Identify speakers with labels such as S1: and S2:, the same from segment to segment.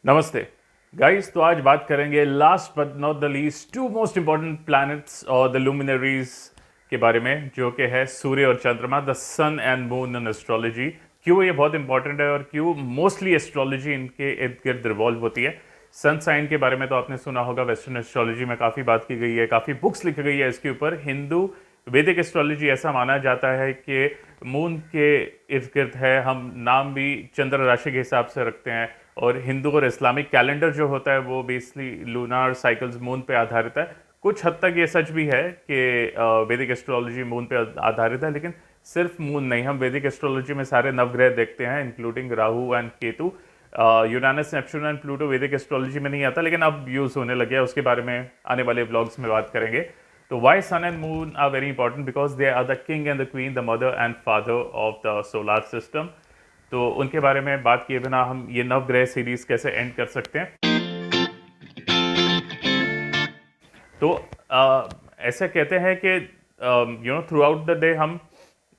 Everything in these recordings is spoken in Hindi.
S1: नमस्ते गाइस। तो आज बात करेंगे last but not the least two most important planets और द लुमिनरीज के बारे में, जो कि है सूर्य और चंद्रमा, the sun and moon in astrology. क्यों ये बहुत इंपॉर्टेंट है और क्यों मोस्टली एस्ट्रोलॉजी इनके इर्द गिर्द रिवॉल्व होती है। सन साइन के बारे में तो आपने सुना होगा, वेस्टर्न एस्ट्रोलॉजी में काफ़ी बात की गई है, काफ़ी बुक्स लिखी गई है इसके ऊपर। हिंदू वैदिक एस्ट्रोलॉजी ऐसा माना जाता है कि मून के इर्द गिर्द है। हम नाम भी चंद्र राशि के हिसाब से रखते हैं, और हिंदू और इस्लामिक कैलेंडर जो होता है वो बेसिकली लूनार साइकिल्स मून पे आधारित है। कुछ हद तक ये सच भी है कि वैदिक एस्ट्रोलॉजी मून पे आधारित है, लेकिन सिर्फ मून नहीं, हम वैदिक एस्ट्रोलॉजी में सारे नवग्रह देखते हैं, including Rahu and Ketu. Uranus, Neptune and Pluto वैदिक एस्ट्रोलॉजी में नहीं आता, लेकिन अब यूज होने लगे हैं। उसके बारे में आने वाले ब्लॉग्स में बात करेंगे। तो why sun and moon are very important because they are the king and the queen, the mother and father of the solar system. तो उनके बारे में बात किए बिना हम ये नवग्रह सीरीज कैसे एंड कर सकते हैं। तो ऐसे कहते हैं कि थ्रू आउट द डे हम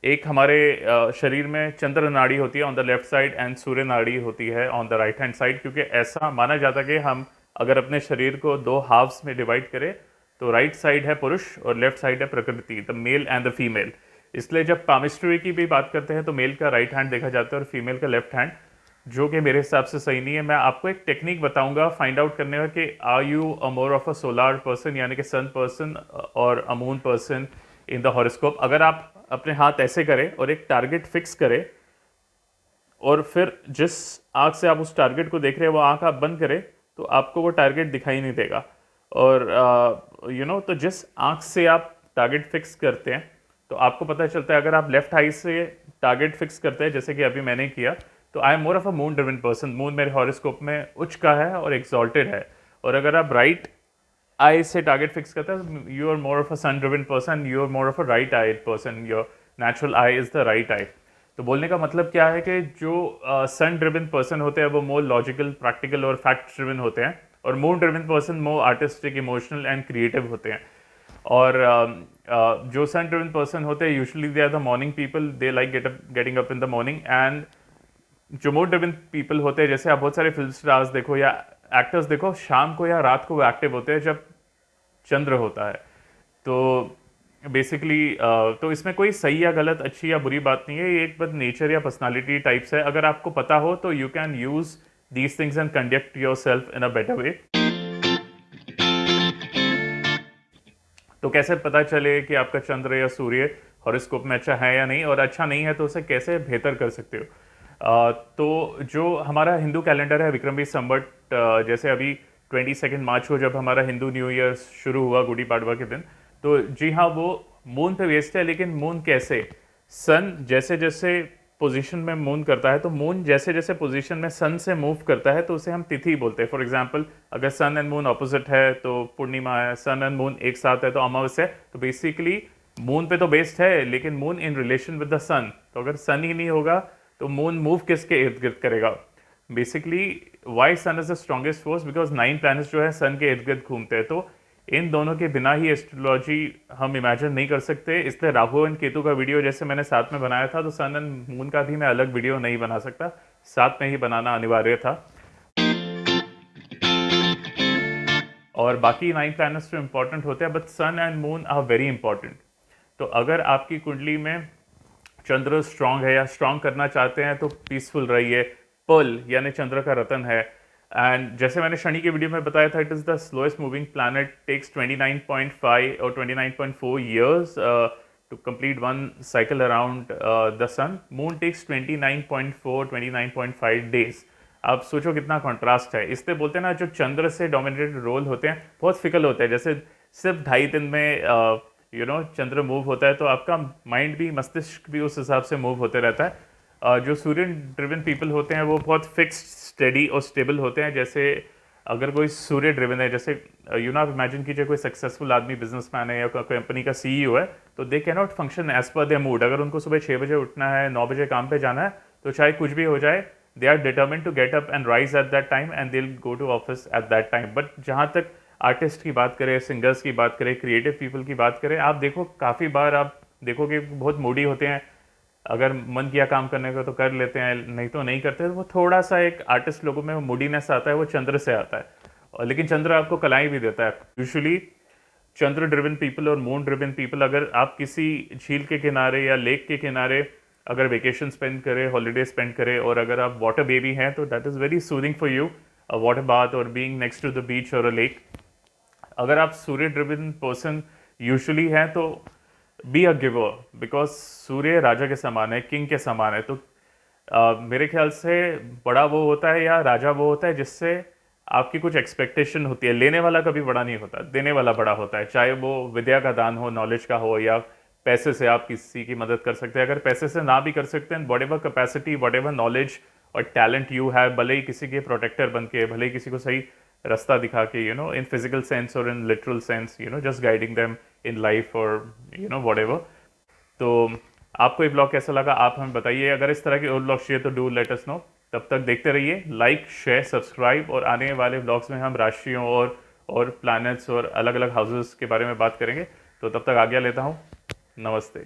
S1: एक हमारे शरीर में चंद्र नाड़ी होती है on the left side and सूर्य नाड़ी होती है on the right hand side, क्योंकि ऐसा माना जाता है कि हम अगर अपने शरीर को दो हाफ्स में डिवाइड करें तो राइट साइड है पुरुष और लेफ्ट साइड है प्रकृति, the male and the female. इसलिए जब पामिस्ट्री की भी बात करते हैं तो मेल का राइट हैंड देखा जाता है और फीमेल का लेफ्ट हैंड, जो कि मेरे हिसाब से सही नहीं है। मैं आपको एक टेक्निक बताऊंगा फाइंड आउट करने का कि are you a more of a solar person यानी कि सन पर्सन और a moon person in the horoscope. अगर आप अपने हाथ ऐसे करें और एक टारगेट फिक्स करें, और फिर जिस आंख से आप उस टारगेट को देख रहे हैं वो आंख आप बंद करें, तो आपको वो टारगेट दिखाई नहीं देगा। और तो जिस आंख से आप टारगेट फिक्स करते हैं तो आपको पता चलता है, अगर आप लेफ्ट आई से टारगेट फिक्स करते हैं जैसे कि अभी मैंने किया, तो I am more of a moon driven person. Moon मेरे हॉरोस्कोप में उच्च का है और एक्सॉल्टेड है। और अगर आप राइट आई से टारगेट फिक्स करते हैं, you are more of a sun driven person, you are more of a right eyed person, your natural eye is the right eye. तो बोलने का मतलब क्या है कि जो सन ड्रिवन पर्सन होते हैं वो मोर लॉजिकल, प्रैक्टिकल और फैक्ट ड्रिवन होते हैं, और moon driven person more artistic, emotional and creative होते हैं। और जो सन ड्रिवन पर्सन होते हैं usually they are the morning people, they like getting up in the morning. And जो मोर ड्रिवन पीपल होते हैं, जैसे आप बहुत सारे फिल्म स्टार्स देखो या एक्टर्स देखो, शाम को या रात को वो एक्टिव होते हैं जब चंद्र होता है। तो बेसिकली तो इसमें कोई सही या गलत, अच्छी या बुरी बात नहीं है, ये एक बस नेचर या पर्सनालिटी टाइप्स है। अगर आपको पता हो तो you can use these things and conduct your self in a better way. तो कैसे पता चले कि आपका चंद्र या सूर्य हॉरोस्कोप में अच्छा है या नहीं, और अच्छा नहीं है तो उसे कैसे बेहतर कर सकते हो। तो जो हमारा हिंदू कैलेंडर है विक्रमी संवत, जैसे अभी 22 मार्च को जब हमारा हिंदू न्यू ईयर शुरू हुआ गुड़ी पाड़वा के दिन, तो जी हाँ वो मून पे बेस्ड है। लेकिन मून कैसे, सन जैसे जैसे पोजीशन में मून करता है, तो मून जैसे जैसे पोजीशन में सन से मूव करता है तो उसे हम तिथि बोलते हैं। फॉर एग्जांपल, अगर सन एंड मून ऑपोजिट है तो पूर्णिमा है, सन एंड मून एक साथ है तो अमावस्या है। तो बेसिकली मून पे तो बेस्ड है, लेकिन moon in relation with the sun. तो अगर सन ही नहीं होगा तो मून मूव किसके इर्द गिर्द करेगा। Basically why sun is the strongest force, because 9 planets जो है सन के इर्द गिर्द घूमते हैं। तो इन दोनों के बिना ही एस्ट्रोलॉजी हम इमेजिन नहीं कर सकते। इसलिए राहु एंड केतु का वीडियो जैसे मैंने साथ में बनाया था, तो सन एंड मून का भी मैं अलग वीडियो नहीं बना सकता, साथ में ही बनाना अनिवार्य था। और बाकी 9 प्लैनेट्स जो इंपॉर्टेंट होते हैं, but sun and moon are very important. तो अगर आपकी कुंडली में चंद्र स्ट्रांग है या स्ट्रांग करना चाहते हैं तो पीसफुल रहिए। पर्ल यानी चंद्र का रतन है। एंड जैसे मैंने शनि के वीडियो में बताया था, it is the slowest moving planet, takes 29.5 और 29.4 years to complete one cycle around the sun. Moon takes 29.4 29.5 days. आप सोचो कितना कॉन्ट्रास्ट है। इसलिए बोलते हैं ना, जो चंद्र से डोमिनेटेड रोल होते हैं बहुत फिकल होते हैं। जैसे सिर्फ 2.5 दिन में चंद्र मूव होता है तो आपका माइंड भी, मस्तिष्क भी उस हिसाब से मूव होते रहता है। जो सूर्य ड्रिवन पीपल होते हैं वो बहुत फिक्स्ड, स्टेडी और स्टेबल होते हैं। जैसे अगर कोई सूर्य ड्रिवन है, जैसे आप इमेजिन कीजिए कोई सक्सेसफुल आदमी, बिजनेसमैन है या कोई कंपनी का सीईओ है, तो they can not function as per their mood. अगर उनको सुबह 6 बजे उठना है, 9 बजे काम पे जाना है, तो चाहे कुछ भी हो जाए, they are determined to get up and rise at that time and they will go to office at that time. But जहाँ तक आर्टिस्ट की बात करें, सिंगर्स की बात करें, क्रिएटिव पीपल की बात करें, आप देखो काफ़ी बार आप देखोगे बहुत मूडी होते हैं, अगर मन किया काम करने का तो कर लेते हैं, नहीं तो नहीं करते। तो वो थोड़ा सा एक आर्टिस्ट लोगों में वो मूडीनेस आता है, वो चंद्र से आता है। और लेकिन चंद्र आपको कलाएं भी देता है यूजुअली। चंद्र ड्रिवन पीपल और मून ड्रिवन पीपल, अगर आप किसी झील के किनारे या लेक के किनारे अगर वेकेशन स्पेंड करें, हॉलीडे स्पेंड करें, और अगर आप वाटर बेबी हैं तो that is very soothing for you, a water bath और being next to the beach और अ लेक। अगर आप सूर्य ड्रिवन पर्सन यूजुअली हैं तो बी अ गिवर, बिकॉज सूर्य राजा के समान है, किंग के समान है। तो मेरे ख्याल से बड़ा वो होता है या राजा वो होता है जिससे आपकी कुछ एक्सपेक्टेशन होती है। लेने वाला कभी बड़ा नहीं होता, देने वाला बड़ा होता है, चाहे वो विद्या का दान हो, नॉलेज का हो, या पैसे से आप किसी की मदद कर सकते हैं। अगर पैसे से ना भी कर सकते हैं, what ever capacity, what ever knowledge और टैलेंट यू हैव, भले ही किसी के प्रोटेक्टर बन के, भले ही किसी को सही रास्ता दिखा के, इन फिजिकल सेंस और in literal sense, just guiding them in life और वट एवर। तो आपको ये ब्लॉग कैसा लगा आप हमें बताइए। अगर इस तरह के और ब्लॉग चाहिए तो डू लेट अस नो। तब तक देखते रहिए, लाइक शेयर सब्सक्राइब, और आने वाले ब्लॉग्स में हम राशियों और प्लैनेट्स और अलग अलग हाउसेस के बारे में बात करेंगे। तो तब तक आज्ञा लेता हूँ, नमस्ते।